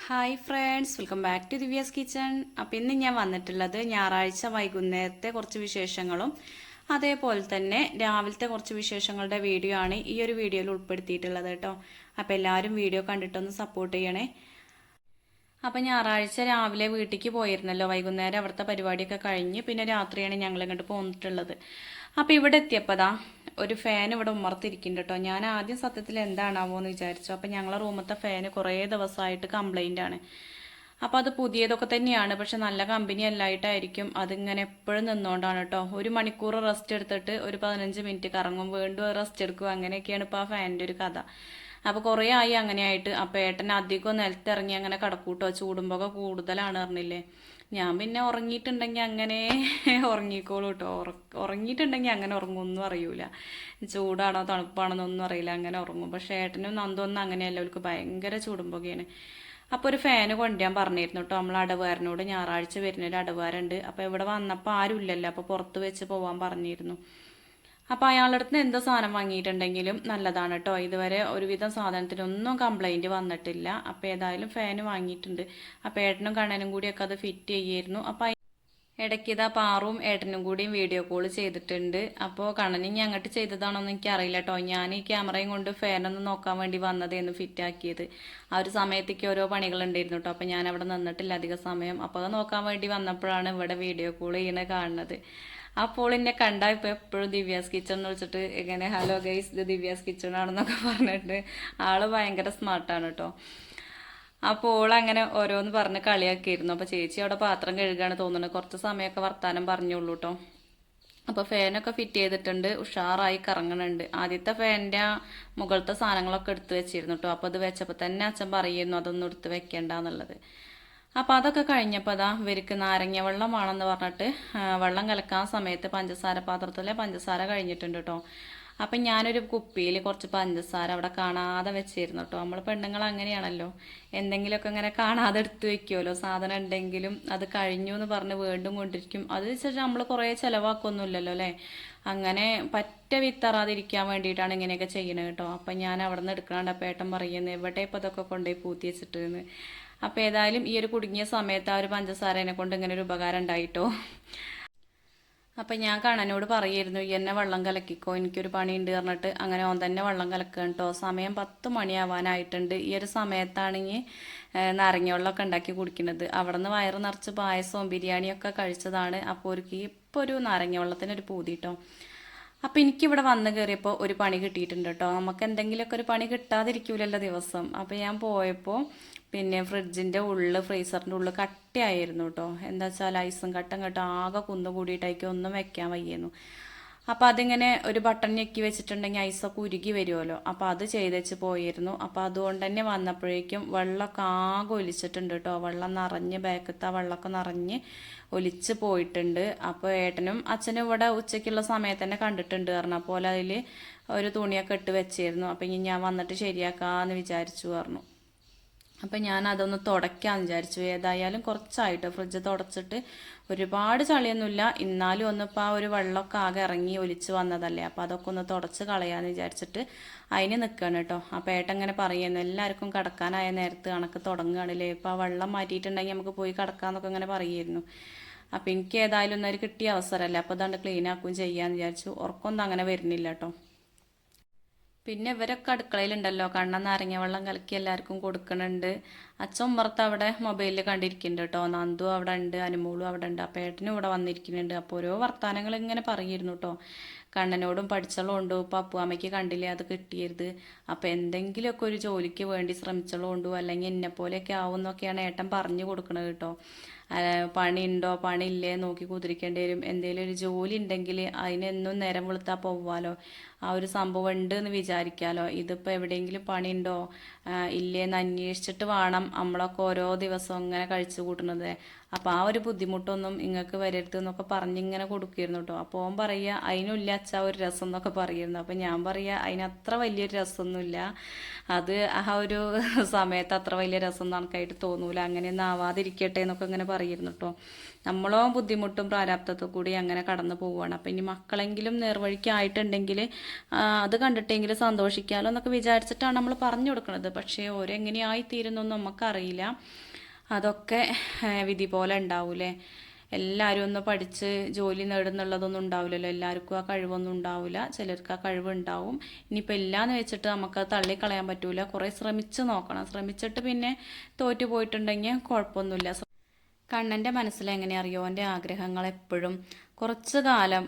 Hi friends, welcome back to Divya's kitchen. അപ്പോൾ ഇന്ന് ഞാൻ വന്നിട്ടുള്ളത് ഞായറാഴ്ച വൈകുന്നേരത്തെ കുറച്ച് വിശേഷങ്ങളും അതേപോലെ തന്നെ രാവിലത്തെ കുറച്ച് വിശേഷങ്ങളുടെ വീഡിയോ ആണ് ഈ ഒരു വീഡിയോയിൽ ഉൾപ്പെടുത്തിയിട്ടുള്ളത് കേട്ടോ. അപ്പോൾ എല്ലാവരും വീഡിയോ കണ്ടിട്ടൊന്ന് സപ്പോർട്ട് ചെയ്യണേ. അപ്പം ഞായറാഴ്ച രാവിലെ വീട്ടിലേക്ക് പോയിരുന്നല്ലോ, വൈകുന്നേരം അവിടുത്തെ പരിപാടിയൊക്കെ കഴിഞ്ഞ് പിന്നെ രാത്രിയാണ് ഞങ്ങൾ ഇങ്ങോട്ട് പോന്നിട്ടുള്ളത്. അപ്പോൾ ഇവിടെ എത്തിയപ്പോൾ ഒരു ഫാൻ ഇവിടെ ഉമ്മർത്തിരിക്കുന്നുണ്ട് കേട്ടോ. ഞാൻ ആദ്യം സത്യത്തിൽ എന്താണാവോ എന്ന് വിചാരിച്ചു. അപ്പം ഞങ്ങളെ റൂമത്തെ ഫാന് കുറേ ദിവസമായിട്ട് കംപ്ലൈൻ്റ് ആണ്. അപ്പോൾ അത് പുതിയതൊക്കെ തന്നെയാണ്, പക്ഷെ നല്ല കമ്പനി അല്ലായിട്ടായിരിക്കും അതിങ്ങനെ എപ്പോഴും നിന്നുകൊണ്ടാണ് കേട്ടോ. ഒരു മണിക്കൂർ റെസ്റ്റ് എടുത്തിട്ട് ഒരു 15 മിനിറ്റ് കറങ്ങും, വീണ്ടും റെസ്റ്റ് എടുക്കും, അങ്ങനെയൊക്കെയാണ് ഇപ്പോൾ ആ ഫാനിൻ്റെ ഒരു കഥ. അപ്പോൾ കുറേ ആയി അങ്ങനെയായിട്ട്. അപ്പോൾ ഏട്ടൻ അധികം നിലത്തിറങ്ങി അങ്ങനെ കിടക്കൂട്ടോ, ചൂടുമ്പോൾ കൂടുതലാണ് പറഞ്ഞില്ലേ. ഞാൻ പിന്നെ ഉറങ്ങിയിട്ടുണ്ടെങ്കിൽ അങ്ങനെ ഉറങ്ങിക്കോളൂ കേട്ടോ. ഉറങ്ങിയിട്ടുണ്ടെങ്കിൽ അങ്ങനെ ഉറങ്ങുമൊന്നും അറിയൂല, ചൂടാണോ തണുപ്പാണോ എന്നൊന്നും അറിയില്ല, അങ്ങനെ ഉറങ്ങും. പക്ഷേ ഏട്ടനും നന്ദൊന്നും അങ്ങനെയല്ല, അവർക്ക് ഭയങ്കര ചൂടുമ്പോഴൊക്കെയാണ്. അപ്പോൾ ഒരു ഫാന് കൊണ്ടുവരാൻ പറഞ്ഞിരുന്നു കേട്ടോ നമ്മൾ അടവുകാരനോട്. ഞായറാഴ്ച വരുന്നൊരു അടവുകാരുണ്ട്. അപ്പോൾ ഇവിടെ വന്നപ്പോൾ ആരും ഇല്ലല്ലോ, അപ്പോൾ പുറത്ത് വെച്ച് പോകാൻ പറഞ്ഞിരുന്നു. അപ്പോൾ അയാളുടെ അടുത്ത് എന്ത് സാധനം വാങ്ങിയിട്ടുണ്ടെങ്കിലും നല്ലതാണ് കേട്ടോ. ഇതുവരെ ഒരുവിധം സാധനത്തിനൊന്നും കംപ്ലൈൻറ്റ് വന്നിട്ടില്ല. അപ്പോൾ ഏതായാലും ഫാന് വാങ്ങിയിട്ടുണ്ട്. അപ്പോൾ ഏട്ടനും കണ്ണനും കൂടിയൊക്കെ അത് ഫിറ്റ് ചെയ്യായിരുന്നു. അപ്പോൾ ഇടയ്ക്ക് ഇതാ പാറും ഏട്ടനും കൂടിയും വീഡിയോ കോൾ ചെയ്തിട്ടുണ്ട്. അപ്പോൾ കണ്ണനും അങ്ങോട്ട് ചെയ്തതാണോന്ന് എനിക്കറിയില്ല കേട്ടോ. ഞാൻ ഈ ക്യാമറയും കൊണ്ട് ഫാനൊന്ന് നോക്കാൻ വേണ്ടി വന്നതേന്ന് ഫിറ്റാക്കിയത്. ആ ഒരു സമയത്തേക്ക് ഓരോ പണികളുണ്ടായിരുന്നു കേട്ടോ. അപ്പോൾ ഞാൻ അവിടെ നിന്നിട്ടില്ല അധിക സമയം. അപ്പോൾ അത് നോക്കാൻ വേണ്ടി വന്നപ്പോഴാണ് ഇവിടെ വീഡിയോ കോൾ ചെയ്യണത് കാണുന്നത്. അപ്പോൾ എന്നെ കണ്ടാൽ ഇപ്പോൾ എപ്പോഴും ദിവ്യാസ് കിച്ചൺ എന്ന് വിളിച്ചിട്ട് ഇങ്ങനെ ഹലോ ഗൈസ് ഇത് ദിവ്യാസ് കിച്ചൺ ആണെന്നൊക്കെ പറഞ്ഞിട്ട് ആള് ഭയങ്കര സ്മാർട്ടാണ് കേട്ടോ. അപ്പോൾ അങ്ങനെ ഓരോന്ന് പറഞ്ഞ് കളിയാക്കിയിരുന്നു. അപ്പോൾ ചേച്ചി അവിടെ പാത്രം കഴുകാണ് തോന്നുന്നത്. കുറച്ച് സമയമൊക്കെ വർത്താനം പറഞ്ഞോളൂ കേട്ടോ. അപ്പോൾ ഫാനൊക്കെ ഫിറ്റ് ചെയ്തിട്ടുണ്ട്, ഉഷാറായി കറങ്ങണുണ്ട്. ആദ്യത്തെ ഫാനിൻ്റെ മുകളിലത്തെ സാധനങ്ങളൊക്കെ എടുത്ത് വെച്ചിരുന്നു കേട്ടോ. അപ്പോൾ അത് വെച്ചപ്പോൾ തന്നെ അച്ഛൻ പറയുന്നു അതൊന്നും എടുത്ത് വെക്കേണ്ടെന്നുള്ളത്. അപ്പോൾ അതൊക്കെ കഴിഞ്ഞപ്പോൾ ഇവർക്ക് നാരങ്ങ വെള്ളമാണെന്ന് പറഞ്ഞിട്ട് വെള്ളം കലക്കാൻ സമയത്ത് പഞ്ചസാര പാത്രത്തിലെ പഞ്ചസാര കഴിഞ്ഞിട്ടുണ്ട് കേട്ടോ. അപ്പം ഞാനൊരു കുപ്പിയിൽ കുറച്ച് പഞ്ചസാര അവിടെ കാണാതെ വെച്ചിരുന്നു കേട്ടോ. നമ്മൾ പെണ്ണുങ്ങൾ അങ്ങനെയാണല്ലോ, എന്തെങ്കിലുമൊക്കെ ഇങ്ങനെ കാണാതെ എടുത്ത് വെക്കുമല്ലോ. സാധനം ഉണ്ടെങ്കിലും അത് കഴിഞ്ഞു എന്ന് പറഞ്ഞ് വീണ്ടും കൊണ്ടിരിക്കും. അത് വെച്ചിട്ട് നമ്മൾ കുറേ ചിലവാക്കൊന്നുമില്ലല്ലോ അല്ലേ. അങ്ങനെ പറ്റ വിത്തറാതിരിക്കാൻ വേണ്ടിയിട്ടാണ് ഇങ്ങനെയൊക്കെ ചെയ്യണത് കേട്ടോ. അപ്പം ഞാൻ അവിടെ നിന്ന് എടുക്കാണ്ട് അപ്പം ഏട്ടൻ പറയുന്നത് എവിടെ ഇപ്പം അതൊക്കെ കൊണ്ടുപോയി പൂത്തി വെച്ചിട്ടെന്ന്. അപ്പോൾ ഏതായാലും ഈ ഒരു കുടുങ്ങിയ സമയത്ത് ആ ഒരു പഞ്ചസാരനെ കൊണ്ട് ഇങ്ങനെ ഒരു ഉപകാരം ഉണ്ടായിട്ടോ. അപ്പം ഞാൻ കണ്ണനോട് പറയായിരുന്നു ഈ എന്നെ വെള്ളം കലക്കിക്കോ, എനിക്കൊരു പണിയുണ്ട് പറഞ്ഞിട്ട് അങ്ങനെ ഓൻ തന്നെ വെള്ളം കലക്കുക കേട്ടോ. സമയം 10 മണിയാവാനായിട്ടുണ്ട്. ഈ ഒരു സമയത്താണെങ്കിൽ നാരങ്ങ വെള്ളമൊക്കെ ഉണ്ടാക്കി കുടിക്കുന്നത്. അവിടെ നിന്ന് വയറ് നിറച്ച് പായസവും ബിരിയാണിയൊക്കെ കഴിച്ചതാണ്. അപ്പോൾ ഒരുക്കി ഇപ്പോൾ ഒരു നാരങ്ങ വെള്ളത്തിനൊരു പൂതി കേട്ടോ. അപ്പം എനിക്കിവിടെ വന്ന് കയറിയപ്പോൾ ഒരു പണി കിട്ടിയിട്ടുണ്ട് കേട്ടോ. നമുക്ക് എന്തെങ്കിലുമൊക്കെ ഒരു പണി കിട്ടാതിരിക്കൂലല്ലോ ദിവസം. അപ്പോൾ ഞാൻ പോയപ്പോൾ പിന്നെ ഫ്രിഡ്ജിൻ്റെ ഉള്ളിൽ ഫ്രീസറിൻ്റെ ഉള്ളിൽ കട്ടയായിരുന്നു കേട്ടോ. എന്താ വെച്ചാൽ ഐസും കട്ടം കേട്ടോ ആകെ കുന്നു കൂടിയിട്ടായിരിക്കും ഒന്നും വെക്കാൻ വയ്യുന്നു. അപ്പോൾ അതിങ്ങനെ ഒരു ബട്ടൺ ഞെക്കി വെച്ചിട്ടുണ്ടെങ്കിൽ ഐസൊക്കെ ഉരുകി വരുമല്ലോ. അപ്പോൾ അത് ചെയ്ത് വെച്ച് പോയിരുന്നു. അപ്പോൾ അതുകൊണ്ട് തന്നെ വന്നപ്പോഴേക്കും വെള്ളമൊക്കെ ആകെ ഒലിച്ചിട്ടുണ്ട് കേട്ടോ. വെള്ളം നിറഞ്ഞ് ബാക്കത്തെ വെള്ളമൊക്കെ നിറഞ്ഞ് ഒലിച്ച് പോയിട്ടുണ്ട്. അപ്പോൾ ഏട്ടനും അച്ഛനും ഇവിടെ ഉച്ചയ്ക്കുള്ള സമയത്ത് തന്നെ കണ്ടിട്ടുണ്ട് പറഞ്ഞു. അപ്പോൾ അതിൽ ഒരു തുണിയൊക്കെ ഇട്ട് വെച്ചിരുന്നു. അപ്പോൾ ഇനി ഞാൻ വന്നിട്ട് ശരിയാക്കാമെന്ന് വിചാരിച്ചു പറഞ്ഞു. അപ്പം ഞാൻ അതൊന്ന് തുടയ്ക്കാമെന്ന് വിചാരിച്ചു. ഏതായാലും കുറച്ചായിട്ട് ഫ്രിഡ്ജ് തുടച്ചിട്ട് ഒരുപാട് ചളിയൊന്നുമില്ല, എന്നാലും ഒന്നിപ്പോൾ ആ ഒരു വെള്ളമൊക്കെ ആകെ ഇറങ്ങി ഒലിച്ച് വന്നതല്ലേ. അപ്പോൾ അതൊക്കെ ഒന്ന് തുടച്ച് കളയാമെന്ന് വിചാരിച്ചിട്ട് അതിന് നിൽക്കുകയാണ് കേട്ടോ. അപ്പോൾ ഏട്ടൻ ഇങ്ങനെ പറയുന്നു എല്ലാവർക്കും കിടക്കാനായ നേരത്ത് കണക്ക് തുടങ്ങുകയാണല്ലേ, ഇപ്പോൾ ആ വെള്ളം മാറ്റിയിട്ടുണ്ടെങ്കിൽ നമുക്ക് പോയി കിടക്കാമെന്നൊക്കെ ഇങ്ങനെ പറയുമായിരുന്നു. അപ്പോൾ എനിക്ക് ഏതായാലും ഒന്നൊരു കിട്ടിയ അവസരമല്ലേ, അപ്പോൾ അതാണ്ട് ക്ലീൻ ആക്കുകയും ചെയ്യാമെന്ന് വിചാരിച്ചു. ഉറക്കമൊന്നും അങ്ങനെ വരുന്നില്ല കേട്ടോ. പിന്നെ ഇവരൊക്കെ അടുക്കളയിലുണ്ടല്ലോ, കണ്ണൻ നാരങ്ങ വെള്ളം കലക്കി എല്ലാവർക്കും കൊടുക്കുന്നുണ്ട്. അച്ഛൻ ഉമ്മറത്ത് അവിടെ മൊബൈലിൽ കണ്ടിരിക്കുന്നുണ്ട് കേട്ടോ. നന്ദു അവിടെ ഉണ്ട്, അനുമോളും അവിടെ ഉണ്ട്. അപ്പോൾ ഏട്ടനും ഇവിടെ വന്നിരിക്കുന്നുണ്ട്. അപ്പോൾ ഓരോ വർത്തമാനങ്ങൾ ഇങ്ങനെ പറയുന്നു കേട്ടോ. കണ്ണനോടും പഠിച്ചോളുണ്ടോ, ഇപ്പോൾ അപ്പുഅമ്മയ്ക്ക് കണ്ടില്ലേ അത് കിട്ടിയത്, അപ്പോൾ എന്തെങ്കിലുമൊക്കെ ഒരു ജോലിക്ക് വേണ്ടി ശ്രമിച്ചോളുണ്ടോ, അല്ലെങ്കിൽ എന്നെപ്പോലെയൊക്കെ ആവും എന്നൊക്കെയാണ് ഏട്ടൻ പറഞ്ഞു കൊടുക്കുന്നത് കേട്ടോ. പണിയുണ്ടോ പണിയില്ലേ നോക്കി കുതിരിക്കേണ്ടി വരും. എന്തെങ്കിലും ഒരു ജോലി ഉണ്ടെങ്കിൽ അതിനെന്നും നേരം വെളുത്താൽ പോവാലോ, ആ ഒരു സംഭവം ഉണ്ട് എന്ന് വിചാരിക്കാമല്ലോ. ഇതിപ്പോൾ എവിടെയെങ്കിലും പണിയുണ്ടോ ഇല്ലേന്ന് അന്വേഷിച്ചിട്ട് വേണം നമ്മളൊക്കെ ഓരോ ദിവസവും ഇങ്ങനെ കഴിച്ചു കൂട്ടുന്നത്. അപ്പോൾ ആ ഒരു ബുദ്ധിമുട്ടൊന്നും നിങ്ങൾക്ക് വരരുത് എന്നൊക്കെ പറഞ്ഞിങ്ങനെ കൊടുക്കുമായിരുന്നു കേട്ടോ. അപ്പോൾ ഓൻ പറയുക അതിനില്ല അച്ഛാ ഒരു രസം എന്നൊക്കെ പറയുമായിരുന്നു. അപ്പോൾ ഞാൻ പറയുക അതിനത്ര വലിയൊരു രസമൊന്നുമില്ല, അത് ആ ഒരു സമയത്ത് അത്ര വലിയ രസം കണക്കായിട്ട് തോന്നൂല, അങ്ങനെയൊന്നും ആവാതിരിക്കട്ടെ എന്നൊക്കെ ഇങ്ങനെ പറയുന്നു കേട്ടോ. നമ്മളോ ബുദ്ധിമുട്ടും പ്രാരാബ്ദത്തിൽ കൂടി അങ്ങനെ കടന്നു പോവുകയാണ്. അപ്പം ഇനി മക്കളെങ്കിലും നേർവഴിക്കായിട്ടുണ്ടെങ്കിൽ അത് കണ്ടിട്ടെങ്കിലും സന്തോഷിക്കാമല്ലോ എന്നൊക്കെ വിചാരിച്ചിട്ടാണ് നമ്മൾ പറഞ്ഞു കൊടുക്കുന്നത്. പക്ഷേ ഓരെങ്ങനെയായി തീരുന്നൊന്നും നമുക്കറിയില്ല. അതൊക്കെ വിധി പോലെ ഉണ്ടാവൂലേ. എല്ലാവരും ഒന്ന് പഠിച്ച് ജോലി നേടുന്നുള്ളതൊന്നും ഉണ്ടാവില്ലല്ലോ. എല്ലാവർക്കും ആ കഴിവൊന്നും ഉണ്ടാവില്ല. ചിലർക്ക് ആ കഴിവുണ്ടാവും. ഇനിയിപ്പോൾ ഇല്ലയെന്ന് വെച്ചിട്ട് നമുക്കത് തള്ളിക്കളയാൻ പറ്റൂല. കുറേ ശ്രമിച്ച് നോക്കണം. ശ്രമിച്ചിട്ട് പിന്നെ തോറ്റു പോയിട്ടുണ്ടെങ്കിൽ കുഴപ്പമൊന്നുമില്ല. കണ്ണൻ്റെ മനസ്സിൽ എങ്ങനെ അറിയോ, എൻ്റെ ആഗ്രഹങ്ങൾ എപ്പോഴും കുറച്ച് കാലം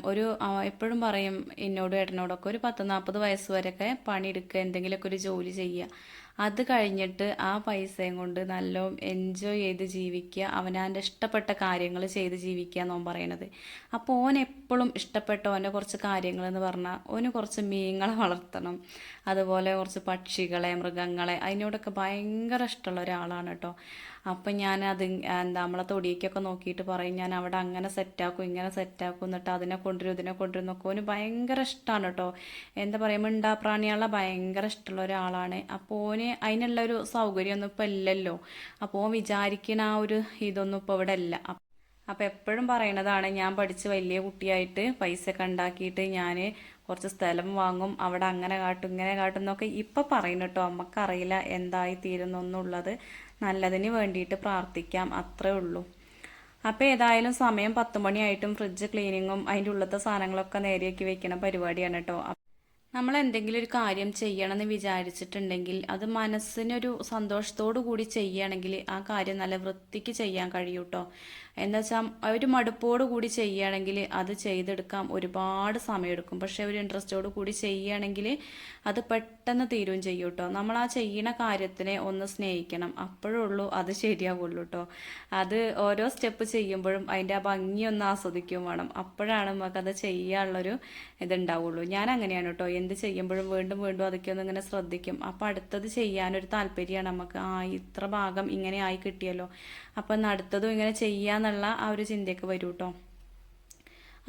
എപ്പോഴും പറയും എന്നോടും ഏട്ടനോടൊക്കെ ഒരു 10-40 വയസ്സ് വരെയൊക്കെ പണിയെടുക്കുക, എന്തെങ്കിലുമൊക്കെ ഒരു ജോലി ചെയ്യുക. അത് കഴിഞ്ഞിട്ട് ആ പൈസയും കൊണ്ട് നല്ല എൻജോയ് ചെയ്ത് ജീവിക്കുക, അവനവൻ്റെ ഇഷ്ടപ്പെട്ട കാര്യങ്ങൾ ചെയ്ത് ജീവിക്കുക എന്നോൻ പറയണത്. അപ്പോൾ ഓൻ എപ്പോഴും ഇഷ്ടപ്പെട്ട ഓൻ്റെ കുറച്ച് കാര്യങ്ങളെന്ന് പറഞ്ഞാൽ ഓന് കുറച്ച് മീനുകളെ വളർത്തണം, അതുപോലെ കുറച്ച് പക്ഷികളെ, മൃഗങ്ങളെ, അതിനോടൊക്കെ ഭയങ്കര ഇഷ്ടമുള്ള ഒരാളാണ് കേട്ടോ. അപ്പം ഞാനത് നമ്മളെ തൊടിയേക്കൊക്കെ നോക്കിയിട്ട് പറയും, ഞാൻ അവിടെ അങ്ങനെ സെറ്റാക്കും, ഇങ്ങനെ സെറ്റാക്കും, എന്നിട്ട് അതിനെ കൊണ്ടുവരും ഇതിനെ കൊണ്ടുവരും നോക്കും. ഓന് ഭയങ്കര ഇഷ്ടമാണ് കേട്ടോ. എന്താ പറയുക, മിണ്ടാപ്രാണികളെ ഭയങ്കര ഇഷ്ടമുള്ള ഒരാളാണ്. അപ്പോൾ ഓന് അതിനുള്ള ഒരു സൗകര്യമൊന്നും ഇപ്പം ഇല്ലല്ലോ. അപ്പോൾ ഓൻ വിചാരിക്കുന്ന ആ ഒരു ഇതൊന്നും ഇപ്പോൾ ഇവിടെ ഇല്ല. അപ്പം എപ്പോഴും പറയണതാണ്, ഞാൻ പഠിച്ച് വലിയ കുട്ടിയായിട്ട് പൈസ ഒക്കെ ഉണ്ടാക്കിയിട്ട് ഞാൻ കുറച്ച് സ്ഥലം വാങ്ങും, അവിടെ അങ്ങനെ കാട്ടും ഇങ്ങനെ കാട്ടും എന്നൊക്കെ ഇപ്പം പറയുന്നു കേട്ടോ. നമുക്കറിയില്ല എന്തായി തീരുന്നൊന്നുള്ളത്. നല്ലതിന് വേണ്ടിയിട്ട് പ്രാർത്ഥിക്കാം, അത്രേ ഉള്ളൂ. അപ്പോൾ ഏതായാലും സമയം 10 മണിയായിട്ടും ഫ്രിഡ്ജ് ക്ലീനിങ്ങും അതിൻ്റെ ഉള്ളത്തെ സാധനങ്ങളൊക്കെ നേരെയാക്കി വെക്കണ പരിപാടിയാണ് കേട്ടോ. നമ്മൾ എന്തെങ്കിലും ഒരു കാര്യം ചെയ്യണമെന്ന് വിചാരിച്ചിട്ടുണ്ടെങ്കിൽ അത് മനസ്സിനൊരു സന്തോഷത്തോടു കൂടി ചെയ്യുകയാണെങ്കിൽ ആ കാര്യം നല്ല വൃത്തിക്ക് ചെയ്യാൻ കഴിയും കേട്ടോ. എന്താ വെച്ചാൽ ഒരു മടുപ്പോടു കൂടി ചെയ്യുകയാണെങ്കിൽ അത് ചെയ്തെടുക്കാൻ ഒരുപാട് സമയമെടുക്കും. പക്ഷെ ഒരു ഇൻട്രസ്റ്റോടു കൂടി ചെയ്യുകയാണെങ്കിൽ അത് പെട്ടെന്ന് തീരുകയും ചെയ്യും കേട്ടോ. നമ്മൾ ആ ചെയ്യുന്ന കാര്യത്തിനെ ഒന്ന് സ്നേഹിക്കണം, അപ്പോഴേ ഉള്ളൂ അത് ശരിയാവുള്ളൂ കേട്ടോ. അത് ഓരോ സ്റ്റെപ്പ് ചെയ്യുമ്പോഴും അതിൻ്റെ ആ ഭംഗിയൊന്ന് ആസ്വദിക്കുകയും വേണം, അപ്പോഴാണ് നമുക്കത് ചെയ്യാനുള്ളൊരു ഇതുണ്ടാവുള്ളൂ. ഞാൻ അങ്ങനെയാണ് കേട്ടോ. എന്ത് ചെയ്യുമ്പോഴും വീണ്ടും വീണ്ടും അതൊക്കെ ഒന്ന് ഇങ്ങനെ ശ്രദ്ധിക്കും. അപ്പോൾ അടുത്തത് ചെയ്യാനൊരു താല്പര്യമാണ് നമുക്ക്. ഇത്ര ഭാഗം ഇങ്ങനെ ആയി കിട്ടിയല്ലോ, അപ്പം അടുത്തതും ഇങ്ങനെ ചെയ്യാന്നുള്ള ആ ഒരു ചിന്തയൊക്കെ വരും കേട്ടോ.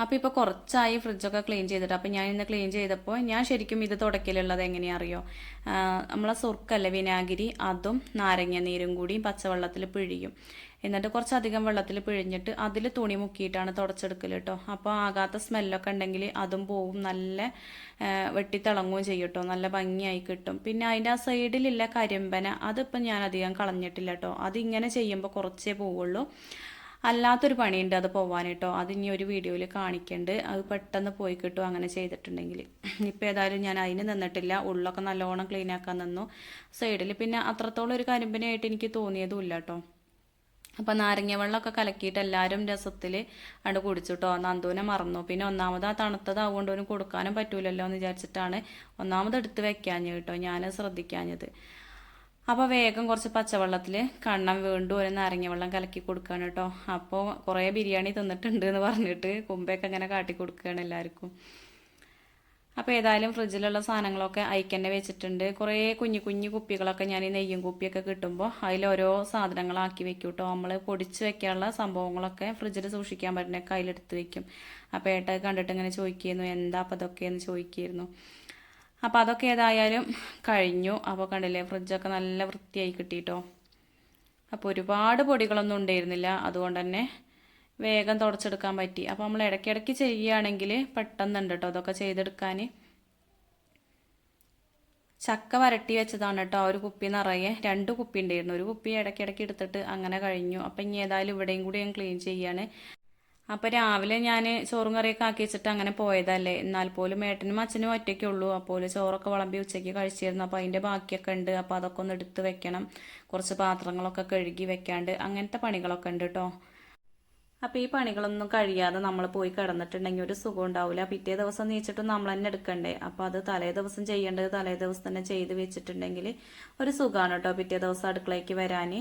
അപ്പോൾ ഇപ്പോൾ കുറച്ചായി ഫ്രിഡ്ജൊക്കെ ക്ലീൻ ചെയ്തിട്ട്. അപ്പോൾ ഞാൻ ഇന്ന് ക്ലീൻ ചെയ്തപ്പോൾ ഞാൻ ശരിക്കും ഇത് തുടക്കലുള്ളത് എങ്ങനെയാ അറിയോ, നമ്മളെ സുർക്കല്ലേ വിനാഗിരി, അതും നാരങ്ങ നീരും കൂടി പച്ചവെള്ളത്തിൽ പിഴിയും. എന്നിട്ട് കുറച്ചധികം വെള്ളത്തിൽ പിഴിഞ്ഞിട്ട് അതിൽ തുണി മുക്കിയിട്ടാണ് തുടച്ചെടുക്കൽ കേട്ടോ. അപ്പോൾ ആകാത്ത സ്മെല്ലൊക്കെ ഉണ്ടെങ്കിൽ അതും പോവും, നല്ല വെട്ടിത്തിളങ്ങുകയും ചെയ്യും കേട്ടോ, നല്ല ഭംഗിയായി കിട്ടും. പിന്നെ അതിൻ്റെ ആ സൈഡിലില്ല കരിമ്പന, അതിപ്പം ഞാൻ അധികം കളഞ്ഞിട്ടില്ല കേട്ടോ. അതിങ്ങനെ ചെയ്യുമ്പോൾ കുറച്ചേ പോവുള്ളൂ. അല്ലാത്തൊരു പണിയുണ്ട് അത് പോവാൻ കേട്ടോ. അത് ഇനി ഒരു വീഡിയോയിൽ കാണിക്കുന്നുണ്ട്, അത് പെട്ടെന്ന് പോയി കിട്ടും അങ്ങനെ ചെയ്തിട്ടുണ്ടെങ്കിൽ. ഇപ്പോൾ ഏതായാലും ഞാൻ അതിന് നിന്നിട്ടില്ല, ഉള്ളൊക്കെ നല്ലോണം ക്ലീൻ ആക്കാൻ നിന്നു സൈഡിൽ. പിന്നെ അത്രത്തോളം ഒരു കരിമ്പനായിട്ട് എനിക്ക് തോന്നിയതുമില്ല കേട്ടോ. അപ്പം നാരങ്ങ വെള്ളമൊക്കെ കലക്കിയിട്ട് എല്ലാവരും രസത്തിൽ അവിടെ കുടിച്ചു കേട്ടോ. നന്ദുവിനെ മറന്നു. പിന്നെ ഒന്നാമത് ആ തണുത്തതാവുകൊണ്ട് അവന് കൊടുക്കാനും പറ്റൂലല്ലോ എന്ന് വിചാരിച്ചിട്ടാണ് ഒന്നാമത് എടുത്ത് വെക്കാഞ്ഞത് കേട്ടോ, ഞാൻ ശ്രദ്ധിക്കാഞ്ഞത്. അപ്പോൾ വേഗം കുറച്ച് പച്ചവെള്ളത്തിൽ കണ്ണം വീണ്ടും ഒരു നാരങ്ങ വെള്ളം കലക്കി കൊടുക്കുകയാണ് കേട്ടോ. അപ്പോൾ കുറേ ബിരിയാണി തിന്നിട്ടുണ്ട് എന്ന് പറഞ്ഞിട്ട് കുമ്പയൊക്കെ ഇങ്ങനെ കാട്ടി കൊടുക്കുകയാണ് എല്ലാവർക്കും. അപ്പോൾ ഏതായാലും ഫ്രിഡ്ജിലുള്ള സാധനങ്ങളൊക്കെ അയക്കന്നെ വെച്ചിട്ടുണ്ട്. കുറേ കുഞ്ഞു കുഞ്ഞു കുപ്പികളൊക്കെ ഞാൻ ഈ നെയ്യും കുപ്പിയൊക്കെ കിട്ടുമ്പോൾ അതിലോരോ സാധനങ്ങളാക്കി വെക്കും കേട്ടോ. നമ്മൾ പൊടിച്ച് വെക്കാനുള്ള സംഭവങ്ങളൊക്കെ ഫ്രിഡ്ജിൽ സൂക്ഷിക്കാൻ പറ്റുന്നൊക്കെ അതിലെടുത്ത് വെക്കും. അപ്പോൾ ഏട്ട കണ്ടിട്ട് ഇങ്ങനെ ചോദിക്കുന്നു, എന്താ അപ്പോൾ അതൊക്കെയെന്ന് ചോദിക്കുമായിരുന്നു. അപ്പോൾ അതൊക്കെ ഏതായാലും കഴിഞ്ഞു. അപ്പോൾ കണ്ടില്ലേ, ഫ്രിഡ്ജൊക്കെ നല്ല വൃത്തിയായി കിട്ടിയിട്ടോ. അപ്പോൾ ഒരുപാട് പൊടികളൊന്നും ഉണ്ടായിരുന്നില്ല, അതുകൊണ്ട് തന്നെ വേഗം തുടച്ചെടുക്കാൻ പറ്റി. അപ്പോൾ നമ്മൾ ഇടയ്ക്കിടയ്ക്ക് ചെയ്യുകയാണെങ്കിൽ പെട്ടെന്നുണ്ട് കേട്ടോ അതൊക്കെ ചെയ്തെടുക്കാൻ. ചക്ക വരട്ടി വെച്ചതാണ് കേട്ടോ. ഒരു കുപ്പി നിറയെ 2 കുപ്പി ഉണ്ടായിരുന്നു. ഒരു കുപ്പി ഇടയ്ക്കിടയ്ക്ക് എടുത്തിട്ട് അങ്ങനെ കഴിഞ്ഞു. അപ്പം ഇനി ഏതായാലും ഇവിടെയും കൂടി ഞാൻ ക്ലീൻ ചെയ്യാണ്. അപ്പോൾ രാവിലെ ഞാൻ ചോറും കറിയൊക്കെ ആക്കി വെച്ചിട്ട് അങ്ങനെ പോയതല്ലേ, എന്നാൽ പോലും ഏട്ടനും അച്ഛനും ഒറ്റയ്ക്കേ ഉള്ളൂ. അപ്പോൾ ചോറൊക്കെ വിളമ്പി ഉച്ചയ്ക്ക് കഴിച്ചിരുന്നു. അപ്പോൾ അതിൻ്റെ ബാക്കിയൊക്കെ ഉണ്ട്. അപ്പോൾ അതൊക്കെ ഒന്ന് എടുത്ത് വെക്കണം, കുറച്ച് പാത്രങ്ങളൊക്കെ കഴുകി വെക്കാണ്ട്, അങ്ങനത്തെ പണികളൊക്കെ ഉണ്ട് കേട്ടോ. അപ്പോൾ ഈ പണികളൊന്നും കഴിയാതെ നമ്മൾ പോയി കിടന്നിട്ടുണ്ടെങ്കിൽ ഒരു സുഖം ഉണ്ടാവില്ല. പിറ്റേ ദിവസം നീച്ചിട്ട് നമ്മൾ തന്നെ എടുക്കണ്ടേ. അപ്പോൾ അത് തലേ ദിവസം ചെയ്യേണ്ടത് തലേ ദിവസം തന്നെ ചെയ്ത് വെച്ചിട്ടുണ്ടെങ്കിൽ ഒരു സുഖമാണ് കേട്ടോ പിറ്റേ ദിവസം അടുക്കളയ്ക്ക് വരാൻ.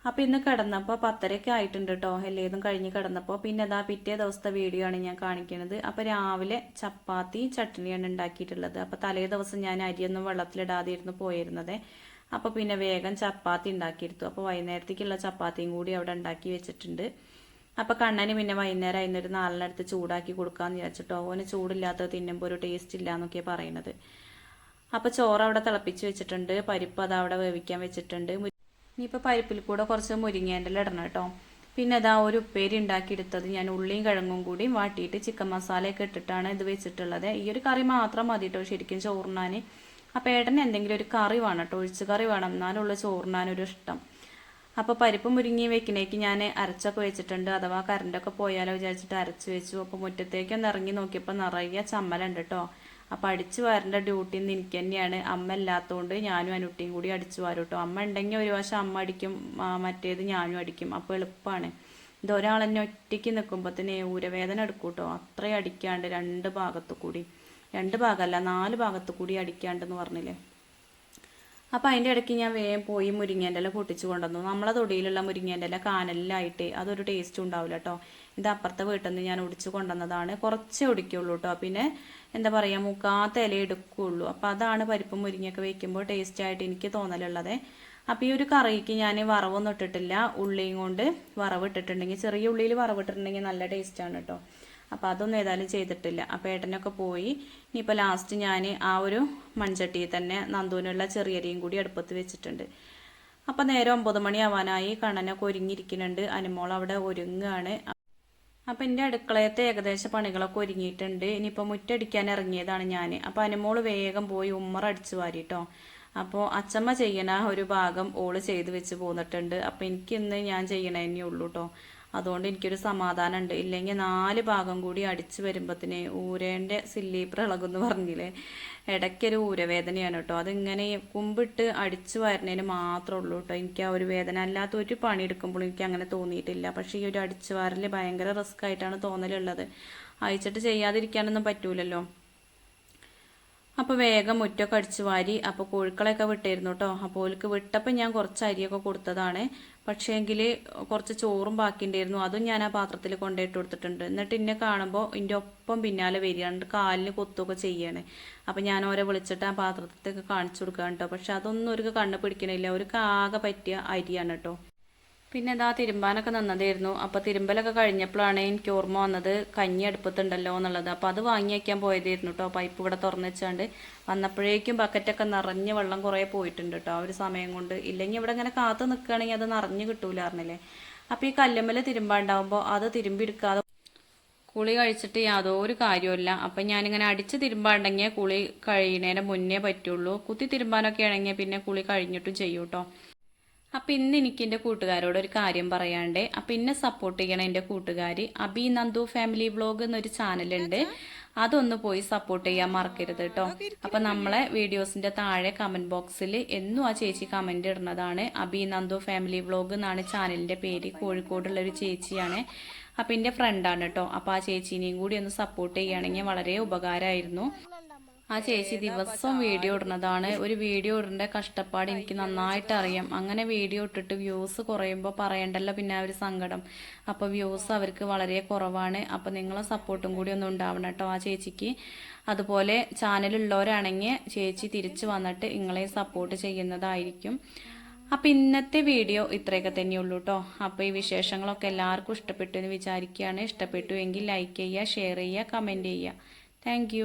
അപ്പോൾ ഇന്ന് കിടന്നപ്പോൾ 10:30 ആയിട്ടുണ്ട് കേട്ടോ, എല്ലേതും കഴിഞ്ഞ് കിടന്നപ്പോൾ. പിന്നെ അതാ പിറ്റേ ദിവസത്തെ വീഡിയോ ആണ് ഞാൻ കാണിക്കുന്നത്. അപ്പോൾ രാവിലെ ചപ്പാത്തി ചട്നിയാണ് ഉണ്ടാക്കിയിട്ടുള്ളത്. അപ്പോൾ തലേ ദിവസം ഞാൻ അരിയൊന്നും വെള്ളത്തിലിടാതെയിരുന്നു പോയിരുന്നത്. അപ്പോൾ പിന്നെ വേഗം ചപ്പാത്തി ഉണ്ടാക്കിയെടുത്തു. അപ്പോൾ വൈകുന്നേരത്തേക്കുള്ള ചപ്പാത്തിയും കൂടി അവിടെ ഉണ്ടാക്കി വെച്ചിട്ടുണ്ട്. അപ്പോൾ കണ്ണന് പിന്നെ വൈകുന്നേരം അതിനൊരു 4 ചൂടാക്കി കൊടുക്കാമെന്ന് വിചാരിച്ചിട്ടോ. ഓന് ചൂടില്ലാത്തത് തിന്നുമ്പോൾ ഒരു ടേസ്റ്റ് ഇല്ല എന്നൊക്കെയാണ് പറയുന്നത്. അപ്പോൾ ചോറ് അവിടെ തിളപ്പിച്ച് വെച്ചിട്ടുണ്ട്, പരിപ്പ് അത് അവിടെ വേവിക്കാൻ വെച്ചിട്ടുണ്ട്. ഇനിയിപ്പോൾ പരിപ്പിൽ കൂടെ കുറച്ച് മുരിങ്ങേൻ്റെ ഇല ഇടണം കേട്ടോ. പിന്നെ ഇതാ ഒരു ഉപ്പേരി ഉണ്ടാക്കിയെടുത്തത് ഞാൻ ഉള്ളിയും കിഴങ്ങും കൂടി വാട്ടിയിട്ട് ചിക്കൻ മസാലയൊക്കെ ഇട്ടിട്ടാണ് ഇത് വെച്ചിട്ടുള്ളത്. ഈ ഒരു കറി മാത്രം മതി കേട്ടോ ശരിക്കും ചോറിനാൻ. അപ്പോൾ ഏട്ടന് എന്തെങ്കിലും ഒരു കറി വേണം കേട്ടോ, ഒഴിച്ച് കറി വേണം, എന്നാലുള്ള ചോറിനാനൊരു ഇഷ്ടം. അപ്പോൾ പരിപ്പ് മുരിങ്ങി വെക്കിനേക്ക് ഞാൻ അരച്ചൊക്കെ വെച്ചിട്ടുണ്ട്, അഥവാ കറണ്ടൊക്കെ പോയാലോ വിചാരിച്ചിട്ട് അരച്ച് വെച്ചു. അപ്പോൾ മുറ്റത്തേക്കൊന്ന് ഇറങ്ങി നോക്കിയപ്പോൾ നിറയെ ചമ്മലുണ്ട് കേട്ടോ. അപ്പോൾ അടിച്ചു വാരേണ്ട ഡ്യൂട്ടി ഇന്ന് എനിക്ക് തന്നെയാണ്. അമ്മ ഇല്ലാത്തതുകൊണ്ട് ഞാനും അനുട്ടിയും കൂടി അടിച്ചു വാരും കേട്ടോ. അമ്മ ഉണ്ടെങ്കിൽ ഒരു വശം അമ്മ അടിക്കും, മറ്റേത് ഞാനും അടിക്കും. അപ്പോൾ എളുപ്പമാണ്. ഇത് ഒരാൾ തന്നെ ഒറ്റയ്ക്ക് നിൽക്കുമ്പോഴത്തേന് ഊരവേദന എടുക്കും കേട്ടോ. അത്രയും അടിക്കാണ്ട് രണ്ട് ഭാഗത്തു കൂടി, രണ്ട് ഭാഗമല്ല 4 ഭാഗത്തു കൂടി അടിക്കാണ്ടെന്ന് പറഞ്ഞില്ലേ. അപ്പോൾ അതിൻ്റെ ഇടയ്ക്ക് ഞാൻ വേഗം പോയി മുരിങ്ങേൻ്റെ ഇല പൊട്ടിച്ച് കൊണ്ടുവന്നു. നമ്മളെ തൊടിയിലുള്ള മുരിങ്ങേൻ്റെ ഇല കാനലിലായിട്ട് അതൊരു ടേസ്റ്റ് ഉണ്ടാവില്ല കേട്ടോ. ഇത് അപ്പുറത്തെ വീട്ടിൽ നിന്ന് ഞാൻ ഒടിച്ച് കൊണ്ടുവന്നതാണ്. കുറച്ചേ ഒടിക്കുള്ളൂ കേട്ടോ. പിന്നെ എന്താ പറയുക, മുക്കാത്ത ഇല എടുക്കുകയുള്ളൂ. അപ്പോൾ അതാണ് പരിപ്പും മുരിങ്ങയൊക്കെ വയ്ക്കുമ്പോൾ ടേസ്റ്റായിട്ട് എനിക്ക് തോന്നലുള്ളത്. അപ്പോൾ ഈ ഒരു കറിക്ക് ഞാൻ വറവൊന്നും ഇട്ടിട്ടില്ല. ഉള്ളിയും കൊണ്ട് വറവ് ഇട്ടിട്ടുണ്ടെങ്കിൽ, ചെറിയ ഉള്ളിയിൽ വറവ് ഇട്ടിട്ടുണ്ടെങ്കിൽ നല്ല ടേസ്റ്റാണ് കേട്ടോ. അപ്പോൾ അതൊന്നും ഏതായാലും ചെയ്തിട്ടില്ല. അപ്പോൾ ഏട്ടനൊക്കെ പോയി. ഇനിയിപ്പോൾ ലാസ്റ്റ് ഞാൻ ആ ഒരു മൺചട്ടിയിൽ തന്നെ നന്ദൂനുള്ള ചെറിയരിയും കൂടി അടുപ്പത്ത് വെച്ചിട്ടുണ്ട്. അപ്പോൾ നേരെ 9 മണിയാവാനായി. കണ്ണനൊക്കെ ഒരുങ്ങിയിരിക്കുന്നുണ്ട്. അനുമോൾ അവിടെ ഒരുങ്ങുകയാണ്. അപ്പോൾ എൻ്റെ അടുക്കളയത്തെ ഏകദേശ പണികളൊക്കെ ഒരുങ്ങിയിട്ടുണ്ട്. ഇനിയിപ്പോൾ മുറ്റടിക്കാൻ ഇറങ്ങിയതാണ് ഞാൻ. അപ്പോൾ അനുമോൾ വേഗം പോയി ഉമ്മറ അടിച്ചു വാരിട്ടോ. അപ്പോൾ അച്ചമ്മ ചെയ്യണ ഒരു ഭാഗം ഓള് ചെയ്ത് വെച്ച് പോന്നിട്ടുണ്ട്. അപ്പോൾ എനിക്കിന്ന് ഞാൻ ചെയ്യണതന്നെ ഉള്ളൂ കേട്ടോ. അതുകൊണ്ട് എനിക്കൊരു സമാധാനം ഉണ്ട്. ഇല്ലെങ്കിൽ 4 ഭാഗം കൂടി അടിച്ചു വരുമ്പോഴത്തേന് ഊരേൻ്റെ സ്ലീപ്പർ ഇളകുമെന്ന് പറഞ്ഞില്ലേ, ഇടയ്ക്കൊരു ഊരവേദനയാണ് കേട്ടോ. അതിങ്ങനെ കുമ്പിട്ട് അടിച്ചു വരുന്നതിന് മാത്രമേ ഉള്ളൂ കേട്ടോ എനിക്ക് ആ ഒരു വേദന. അല്ലാത്ത ഒരു പണി എടുക്കുമ്പോഴും എനിക്ക് അങ്ങനെ തോന്നിയിട്ടില്ല. പക്ഷേ ഈ ഒരു അടിച്ചു വാരൽ ഭയങ്കര റിസ്ക് ആയിട്ടാണ് തോന്നലുള്ളത്. അയച്ചിട്ട് ചെയ്യാതിരിക്കാനൊന്നും പറ്റൂലല്ലോ. അപ്പോൾ വേഗം മുറ്റൊക്കെ അടിച്ചു വാരി. അപ്പോൾ കോഴിക്കളൊക്കെ വിട്ടായിരുന്നു കേട്ടോ. അപ്പോൾ ഓൾക്ക് വിട്ടപ്പോൾ ഞാൻ കുറച്ച് അരിയൊക്കെ കൊടുത്തതാണ്. പക്ഷേങ്കിൽ കുറച്ച് ചോറും ബാക്കിയുണ്ടായിരുന്നു. അതും ഞാൻ ആ പാത്രത്തിൽ കൊണ്ടുപോയിട്ട് കൊടുത്തിട്ടുണ്ട്. എന്നിട്ട് എന്നെ കാണുമ്പോൾ എൻ്റെ ഒപ്പം പിന്നാലെ വരികയാണ്, കാലിന് കൊത്തുകയൊക്കെ ചെയ്യാണ്. അപ്പോൾ ഞാൻ ഓരെ വിളിച്ചിട്ട് ആ പാത്രത്തേക്ക് കാണിച്ചു കൊടുക്കുകയാണ് കേട്ടോ. പക്ഷെ അതൊന്നും അവർക്ക് കണ്ണ് പിടിക്കണില്ല. അവർക്ക് ആകെ പറ്റിയ അരിയാണ് കേട്ടോ. പിന്നെ ഇതാ തിരുമ്പാനൊക്കെ നന്നതായിരുന്നു. അപ്പോൾ തിരുമ്പലൊക്കെ കഴിഞ്ഞപ്പോഴാണ് എനിക്ക് ഓർമ്മ വന്നത് കഞ്ഞി അടുപ്പത്തുണ്ടല്ലോ എന്നുള്ളത്. അപ്പോൾ അത് വാങ്ങി വയ്ക്കാൻ പോയതായിരുന്നു കേട്ടോ. പൈപ്പ് ഇവിടെ തുറന്നു വെച്ചാണ്ട് വന്നപ്പോഴേക്കും ബക്കറ്റൊക്കെ നിറഞ്ഞ് വെള്ളം കുറേ പോയിട്ടുണ്ട് കേട്ടോ ആ ഒരു സമയം കൊണ്ട്. ഇല്ലെങ്കിൽ ഇവിടെ ഇങ്ങനെ കാത്തു നിൽക്കുകയാണെങ്കിൽ അത് നിറഞ്ഞ് കിട്ടൂലായിരുന്നില്ലേ. അപ്പോൾ ഈ കല്ലുമ്മൽ തിരുമ്പാണ്ടാവുമ്പോൾ അത് തിരുമ്പിയെടുക്കാതെ കുളി കഴിച്ചിട്ട് യാതൊരു കാര്യമില്ല. അപ്പം ഞാനിങ്ങനെ അടിച്ച് തിരുമ്പാണ്ടെങ്കിൽ കുളി കഴിയുന്നതിന് മുന്നേ പറ്റുള്ളൂ. കുത്തി തിരുമ്പാനൊക്കെ ആണെങ്കിൽ പിന്നെ കുളി കഴിഞ്ഞിട്ടും ചെയ്യും കേട്ടോ. അപ്പം ഇന്ന് എനിക്ക് എൻ്റെ കൂട്ടുകാരോട് ഒരു കാര്യം പറയാണ്ട്. അപ്പം എന്നെ സപ്പോർട്ട് ചെയ്യണം എൻ്റെ കൂട്ടുകാർ. അബി നന്ദു ഫാമിലി വ്ലോഗ് എന്നൊരു ചാനലുണ്ട്, അതൊന്ന് പോയി സപ്പോർട്ട് ചെയ്യാൻ മറക്കരുത് കേട്ടോ. അപ്പം നമ്മളെ വീഡിയോസിൻ്റെ താഴെ കമൻറ്റ് ബോക്സിൽ എന്നും ആ ചേച്ചി കമൻറ്റ് ഇടുന്നതാണ്. അബി നന്ദു ഫാമിലി വ്ലോഗ് എന്നാണ് ചാനലിൻ്റെ പേര്. കോഴിക്കോടുള്ളൊരു ചേച്ചിയാണ്. അപ്പം എൻ്റെ ഫ്രണ്ടാണ് കേട്ടോ. അപ്പോൾ ആ ചേച്ചീനെയും കൂടി ഒന്ന് സപ്പോർട്ട് ചെയ്യുകയാണെങ്കിൽ വളരെ ഉപകാരമായിരുന്നു. ആ ചേച്ചി ദിവസവും വീഡിയോ ഇടുന്നതാണ്. ഒരു വീഡിയോ ഇടേണ്ട കഷ്ടപ്പാട് എനിക്ക് നന്നായിട്ട് അറിയാം. അങ്ങനെ വീഡിയോ ഇട്ടിട്ട് വ്യൂസ് കുറയുമ്പോൾ പറയണ്ടല്ലോ പിന്നെ ആ ഒരു സങ്കടം. അപ്പോൾ വ്യൂസ് അവർക്ക് വളരെ കുറവാണ്. അപ്പോൾ നിങ്ങളെ സപ്പോർട്ടും കൂടി ഒന്നും ഉണ്ടാവണം കേട്ടോ ആ ചേച്ചിക്ക്. അതുപോലെ ചാനലുള്ളവരാണെങ്കിൽ ചേച്ചി തിരിച്ചു വന്നിട്ട് നിങ്ങളെ സപ്പോർട്ട് ചെയ്യുന്നതായിരിക്കും. അപ്പം ഇന്നത്തെ വീഡിയോ ഇത്രയൊക്കെ തന്നെയുള്ളൂ കേട്ടോ. അപ്പോൾ ഈ വിശേഷങ്ങളൊക്കെ എല്ലാവർക്കും ഇഷ്ടപ്പെട്ടു എന്ന് വിചാരിക്കുകയാണ്. ഇഷ്ടപ്പെട്ടു എങ്കിൽ ലൈക്ക് ചെയ്യുക, ഷെയർ ചെയ്യുക, കമൻറ്റ് ചെയ്യുക. താങ്ക്